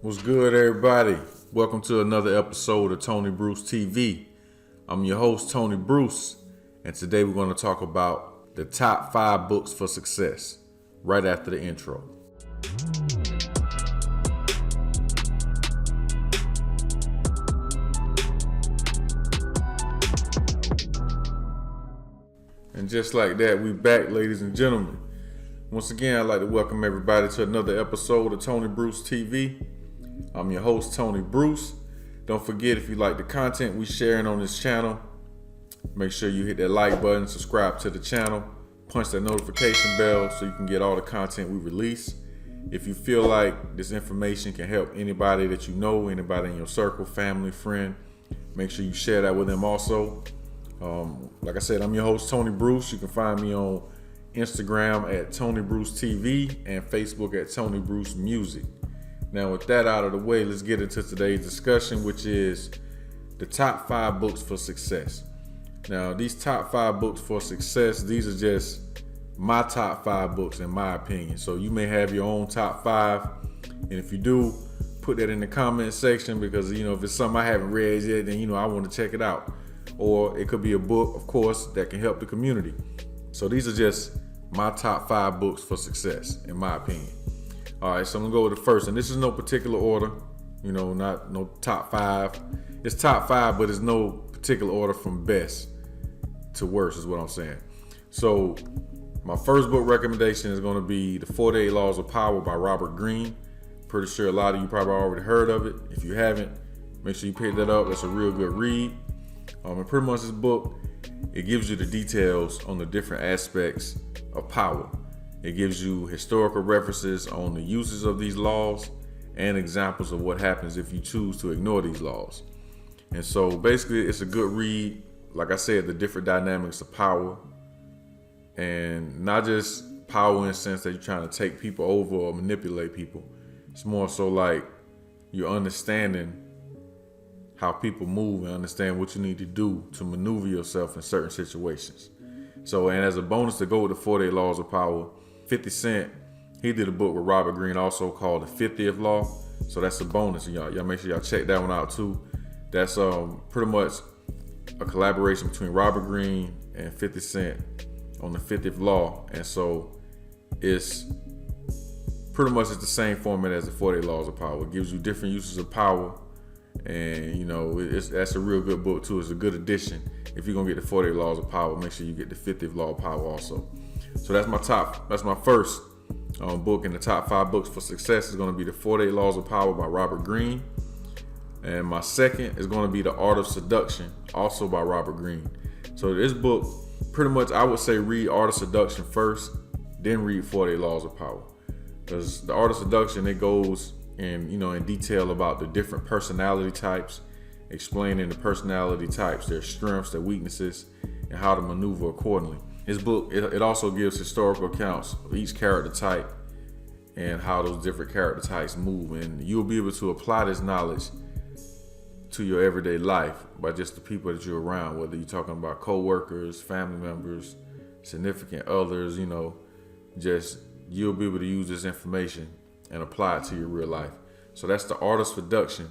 What's good, everybody? Welcome to another episode of Tony Bruce TV. I'm your host, Tony Bruce, and today we're going to talk about the top 5 books for success right after the intro. And just like that, we back, ladies and gentlemen. Once again, I'd like to welcome everybody to another episode of Tony Bruce TV. I'm your host, Tony Bruce. Don't forget, if you like the content we sharing on this channel, make sure you hit that like button, subscribe to the channel, punch that notification bell so you can get all the content we release. If you feel like this information can help anybody that you know, anybody in your circle, family, friend, make sure you share that with them also. Like I said, I'm your host, Tony Bruce. You can find me on Instagram at Tony Bruce TV and Facebook at Tony Bruce Music. Now, with that out of the way, let's get into today's discussion, which is the top 5 books for success. Now, these top 5 books for success, these are just my top 5 books in my opinion. So you may have your own top 5, and if you do, put that in the comment section, because if it's something I haven't read yet, then I want to check it out. Or it could be a book, of course, that can help the community. So these are just my top 5 books for success, in my opinion. All right, so I'm gonna go with the first, and this is no particular order, not no top 5. It's top 5, but it's no particular order from best to worst, is what I'm saying. So my first book recommendation is gonna be The 48 Laws of Power by Robert Greene. Pretty sure a lot of you probably already heard of it. If you haven't, make sure you pick that up. That's a real good read. And pretty much this book, it gives you the details on the different aspects of power. It gives you historical references on the uses of these laws and examples of what happens if you choose to ignore these laws. And so basically it's a good read. Like I said, the different dynamics of power, and not just power in the sense that you're trying to take people over or manipulate people. It's more so like you're understanding how people move and understand what you need to do to maneuver yourself in certain situations. So, and as a bonus to go with the 48 Laws of Power, 50 Cent, he did a book with Robert Greene also called The 50th Law. So that's a bonus. Y'all make sure y'all check that one out too. That's pretty much a collaboration between Robert Greene and 50 Cent on the 50th Law. And so it's pretty much the same format as the 48 Laws of Power. It gives you different uses of power. And that's a real good book too. It's a good addition. If you're gonna get the 48 Laws of Power, make sure you get the 50th Law of Power also. So that's my first book in the top 5 books for success is gonna be The 48 Laws of Power by Robert Greene. And my second is gonna be The Art of Seduction, also by Robert Greene. So this book, pretty much I would say read Art of Seduction first, then read 48 Laws of Power. Because The Art of Seduction, it goes in detail about the different personality types, explaining the personality types, their strengths, their weaknesses, and how to maneuver accordingly. His book, it also gives historical accounts of each character type and how those different character types move. And you'll be able to apply this knowledge to your everyday life by just the people that you're around, whether you're talking about co-workers, family members, significant others, just you'll be able to use this information and apply it to your real life. So that's The Art of Seduction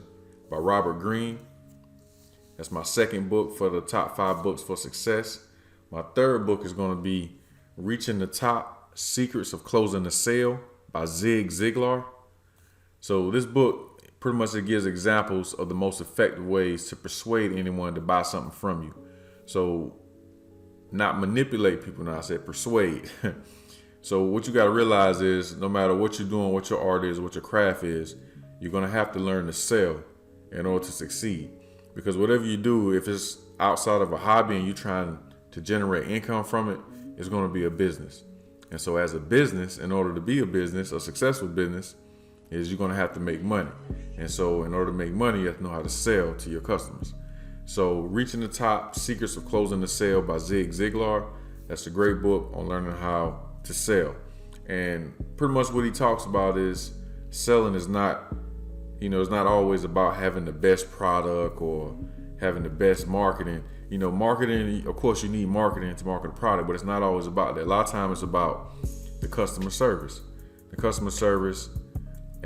by Robert Greene. That's my second book for the top 5 books for success. My third book is going to be Reaching the Top: Secrets of Closing the Sale by Zig Ziglar. So this book, pretty much it gives examples of the most effective ways to persuade anyone to buy something from you. So not manipulate people, now I said persuade. So what you got to realize is no matter what you're doing, what your art is, what your craft is, you're going to have to learn to sell in order to succeed. Because whatever you do, if it's outside of a hobby and you're trying to generate income from it, it's going to be a business. And so as a business, in order to be a business, a successful business, is you're going to have to make money. And so in order to make money, you have to know how to sell to your customers. So Reaching the Top: Secrets of Closing the Sale by Zig Ziglar. That's a great book on learning how to sell. And pretty much what he talks about is selling is not, it's not always about having the best product or having the best marketing. Marketing, of course you need marketing to market a product, but it's not always about that. A lot of times it's about the customer service.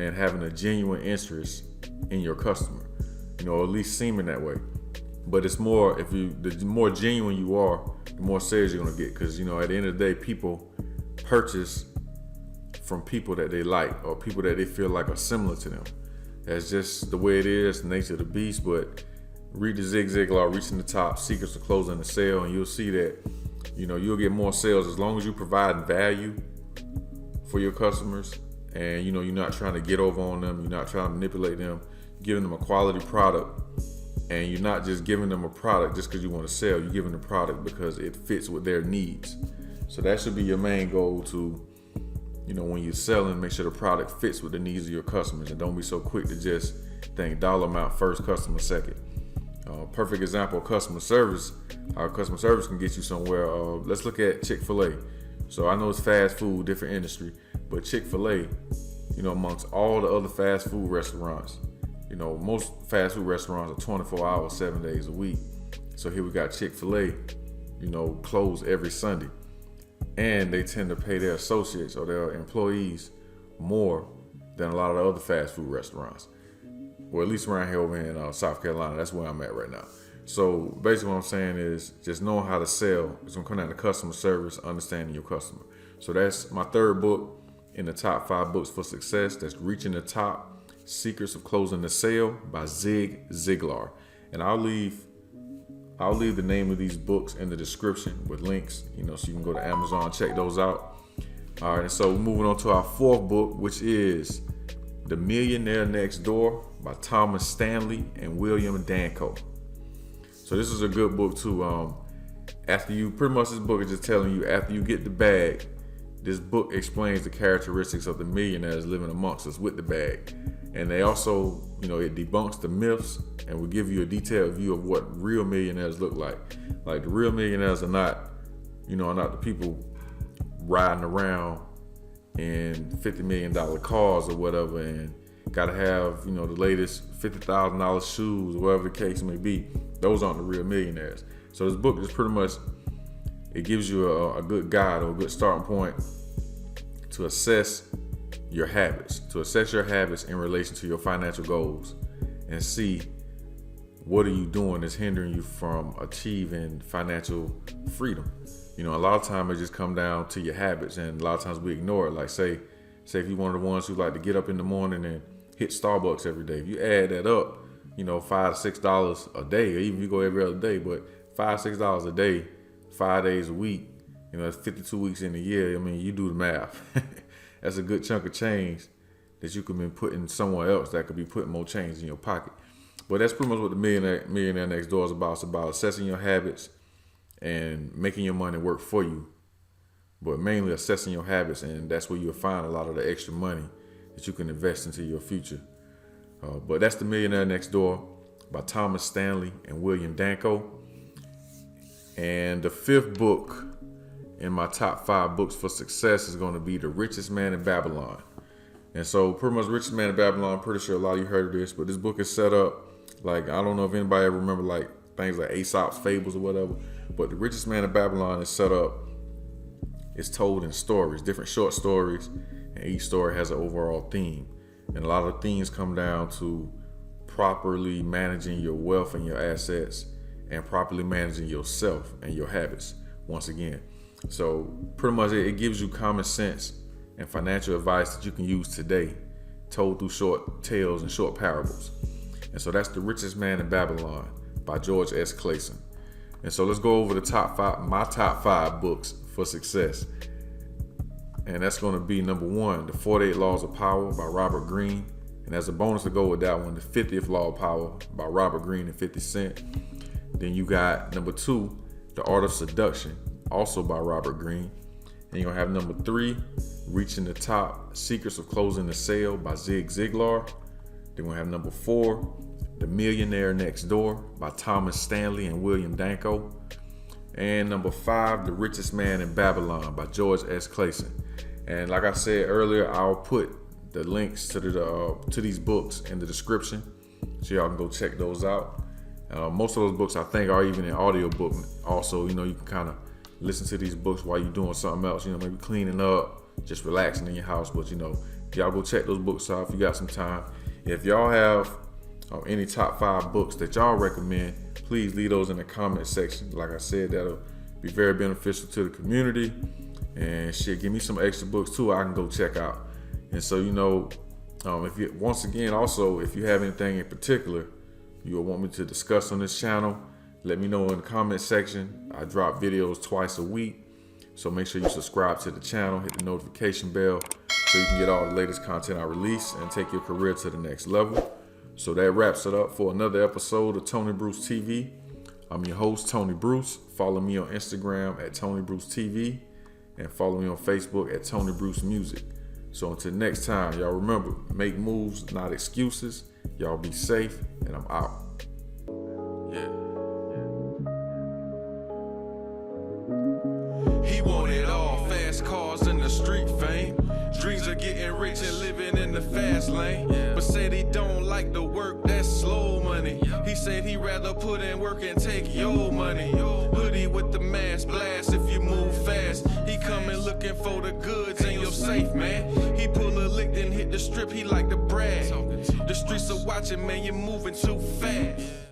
and having a genuine interest in your customer, or at least seeming that way. But it's more, the more genuine you are, the more sales you're gonna get. Because at the end of the day, people purchase from people that they like or people that they feel like are similar to them. That's just the way it is, the nature of the beast. But read the Zig Ziglar, Reaching the Top, Secrets of Closing the Sale, and you'll see that you'll get more sales as long as you provide value for your customers, and you're not trying to get over on them, you're not trying to manipulate them, giving them a quality product. And you're not just giving them a product just because you want to sell. You're giving the product because it fits with their needs. So that should be your main goal to, when you're selling, make sure the product fits with the needs of your customers. And don't be so quick to just think dollar amount first, customer second. Perfect example of customer service. How customer service can get you somewhere. Let's look at Chick-fil-A. So I know it's fast food, different industry. But Chick-fil-A, amongst all the other fast food restaurants, most fast food restaurants are 24 hours, 7 days a week. So here we got Chick-fil-A, closed every Sunday. And they tend to pay their associates or their employees more than a lot of the other fast food restaurants. Or at least around here over in South Carolina. That's where I'm at right now. So basically what I'm saying is just knowing how to sell. It's going to come down to customer service, understanding your customer. So that's my third book in the top 5 books for success. That's Reaching the Top, Secrets of Closing the Sale by Zig Ziglar. And I'll leave the name of these books in the description with links, so you can go to Amazon, check those out. All right, and so moving on to our 4th book, which is The Millionaire Next Door by Thomas Stanley and William Danko. So this is a good book too. This book is just telling you after you get the bag, this book explains the characteristics of the millionaires living amongst us with the bag. And they also, it debunks the myths and will give you a detailed view of what real millionaires look like. Like the real millionaires are not the people riding around in $50 million cars or whatever and gotta have, the latest $50,000 shoes or whatever the case may be. Those aren't the real millionaires. So this book is pretty much, it gives you a good guide or a good starting point to assess your habits, in relation to your financial goals and see what are you doing that's hindering you from achieving financial freedom. A lot of times it just come down to your habits, and a lot of times we ignore it. Like say if you're one of the ones who like to get up in the morning and hit Starbucks every day, if you add that up, $5 to $6 a day, or even if you go every other day, but $5 to $6 a day, 5 days a week, that's 52 weeks in a year. You do the math. That's a good chunk of change that you could be putting somewhere else that could be putting more change in your pocket. But that's pretty much what the Millionaire Next Door is about. It's about assessing your habits and making your money work for you, but mainly assessing your habits, and that's where you'll find a lot of the extra money that you can invest into your future. But that's The Millionaire Next Door by Thomas Stanley and William Danko. And the 5th book in my top 5 books for success is going to be The Richest Man in Babylon. And so pretty much Richest Man in Babylon, I'm pretty sure a lot of you heard of this, but this book is set up like, I don't know if anybody ever remember like things like Aesop's fables or whatever, but The Richest Man in Babylon is set up, it's told in stories, different short stories, and each story has an overall theme. And a lot of themes come down to properly managing your wealth and your assets and properly managing yourself and your habits once again. So pretty much it gives you common sense and financial advice that you can use today, told through short tales and short parables. And so that's The Richest Man in Babylon by George S. Clayson. And so let's go over my top 5 books for success. And that's going to be number 1, The 48 Laws of Power by Robert Greene. And as a bonus to go with that one, The 50th Law of Power by Robert Greene and 50 Cent. Then you got number 2, The Art of Seduction, also by Robert Greene. And you're going to have number 3, Reaching the Top, Secrets of Closing the Sale by Zig Ziglar. Then we'll have number 4, The Millionaire Next Door by Thomas Stanley and William Danko. And number 5, The Richest Man in Babylon by George S. Clayson. And like I said earlier, I'll put the links to these books in the description, so y'all can go check those out. Most of those books I think are even in audiobook. Also, you can kind of listen to these books while you're doing something else. Maybe cleaning up, just relaxing in your house. But Y'all go check those books out if you got some time. If y'all have any top 5 books that y'all recommend, please leave those in the comment section. Like I said, that'll be very beneficial to the community. And shit, give me some extra books too I can go check out. And so, if you, once again, also, if you have anything in particular you will want me to discuss on this channel, let me know in the comment section. I drop videos twice a week, so make sure you subscribe to the channel, hit the notification bell so you can get all the latest content I release and take your career to the next level. So that wraps it up for another episode of Tony Bruce TV. I'm your host, Tony Bruce. Follow me on Instagram at Tony Bruce TV and follow me on Facebook at Tony Bruce Music. So until next time, y'all remember, make moves, not excuses. Y'all be safe, and I'm out. Yeah. He wanted all, fast cars and the street fame. Dreams of getting rich and living in the fast lane. But said he don't like the work, that's slow money. He said he'd rather put in work and take your money. Hoodie with the mask, blast if you move fast. He coming looking for the goods in your safe, man. He pull a lick then hit the strip, he like to brag. The streets are watching, man, you're moving too fast.